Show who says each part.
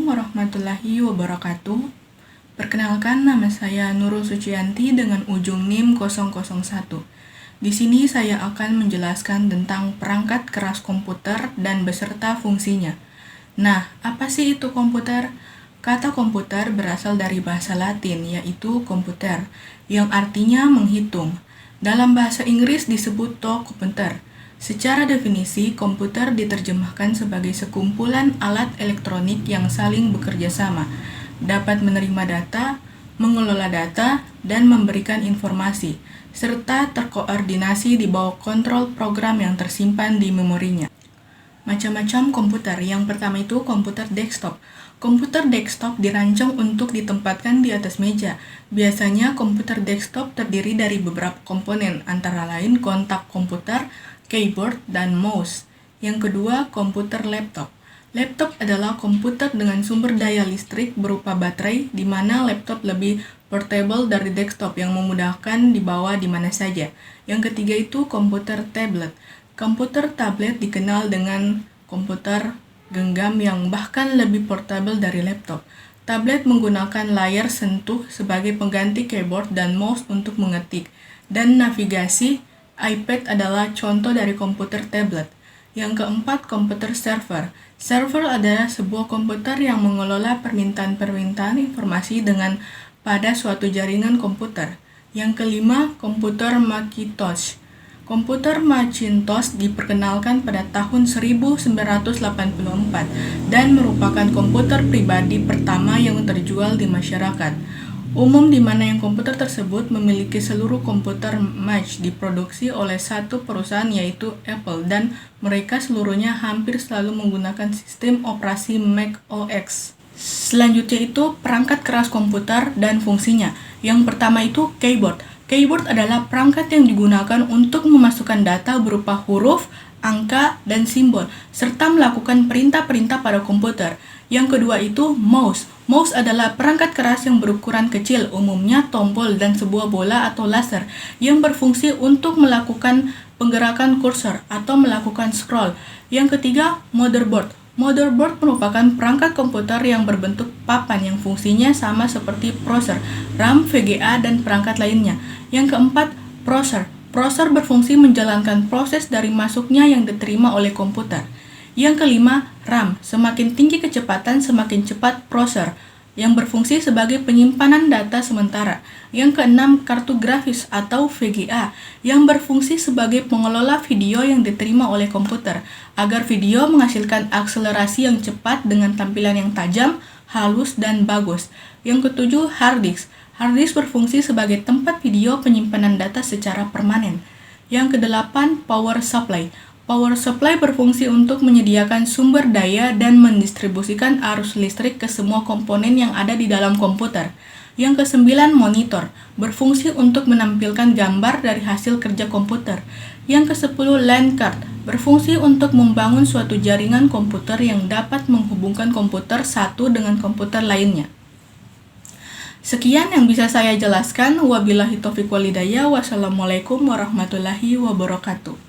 Speaker 1: warahmatullahi wabarakatuh. Perkenalkan, nama saya Nurul Suciyanti dengan ujung NIM 001. Di sini saya akan menjelaskan tentang perangkat keras komputer dan beserta fungsinya. Nah, apa sih itu komputer? Kata komputer berasal dari bahasa Latin, yaitu komputer, yang artinya menghitung. Dalam bahasa Inggris disebut komputer. Secara definisi, komputer diterjemahkan sebagai sekumpulan alat elektronik yang saling bekerja sama, dapat menerima data, mengelola data, dan memberikan informasi, serta terkoordinasi di bawah kontrol program yang tersimpan di memorinya. Macam-macam komputer. Yang pertama itu komputer desktop. Komputer desktop dirancang untuk ditempatkan di atas meja. Biasanya komputer desktop terdiri dari beberapa komponen, antara lain kontak komputer, keyboard, dan mouse. Yang kedua, komputer laptop. Laptop adalah komputer dengan sumber daya listrik berupa baterai, di mana laptop lebih portable dari desktop yang memudahkan dibawa di mana saja. Yang ketiga itu komputer tablet. Komputer tablet dikenal dengan komputer genggam yang bahkan lebih portable dari laptop. Tablet menggunakan layar sentuh sebagai pengganti keyboard dan mouse untuk mengetik, dan navigasi. iPad adalah contoh dari komputer tablet. Yang keempat, komputer server. Server adalah sebuah komputer yang mengelola permintaan informasi pada suatu jaringan komputer. Yang kelima, komputer Macintosh. Komputer Macintosh diperkenalkan pada tahun 1984 dan merupakan komputer pribadi pertama yang terjual di masyarakat umum, di mana yang komputer tersebut memiliki seluruh komputer Mac diproduksi oleh satu perusahaan yaitu Apple, dan mereka seluruhnya hampir selalu menggunakan sistem operasi Mac OS. Selanjutnya itu perangkat keras komputer dan fungsinya. Yang pertama itu keyboard. Keyboard adalah perangkat yang digunakan untuk memasukkan data berupa huruf, angka, dan simbol, serta melakukan perintah-perintah pada komputer. Yang kedua itu mouse. Mouse adalah perangkat keras yang berukuran kecil, umumnya tombol dan sebuah bola atau laser, yang berfungsi untuk melakukan penggerakan kursor atau melakukan scroll. Yang ketiga, motherboard. Motherboard merupakan perangkat komputer yang berbentuk papan yang fungsinya sama seperti prosesor, RAM, VGA, dan perangkat lainnya. Yang keempat, prosesor. Prosesor berfungsi menjalankan proses dari masuknya yang diterima oleh komputer. Yang kelima, RAM. Semakin tinggi kecepatan, semakin cepat prosesor, yang berfungsi sebagai penyimpanan data sementara. Yang keenam, kartu grafis atau VGA, yang berfungsi sebagai pengelola video yang diterima oleh komputer, agar video menghasilkan akselerasi yang cepat dengan tampilan yang tajam, halus, dan bagus. Yang ketujuh, hard disk. Hard disk berfungsi sebagai tempat video penyimpanan data secara permanen. Yang kedelapan, power supply. Power supply berfungsi untuk menyediakan sumber daya dan mendistribusikan arus listrik ke semua komponen yang ada di dalam komputer. Yang kesembilan, monitor. Berfungsi untuk menampilkan gambar dari hasil kerja komputer. Yang kesepuluh, LAN card. Berfungsi untuk membangun suatu jaringan komputer yang dapat menghubungkan komputer satu dengan komputer lainnya. Sekian yang bisa saya jelaskan. Wabillahi taufiq wal hidayah. Wassalamualaikum warahmatullahi wabarakatuh.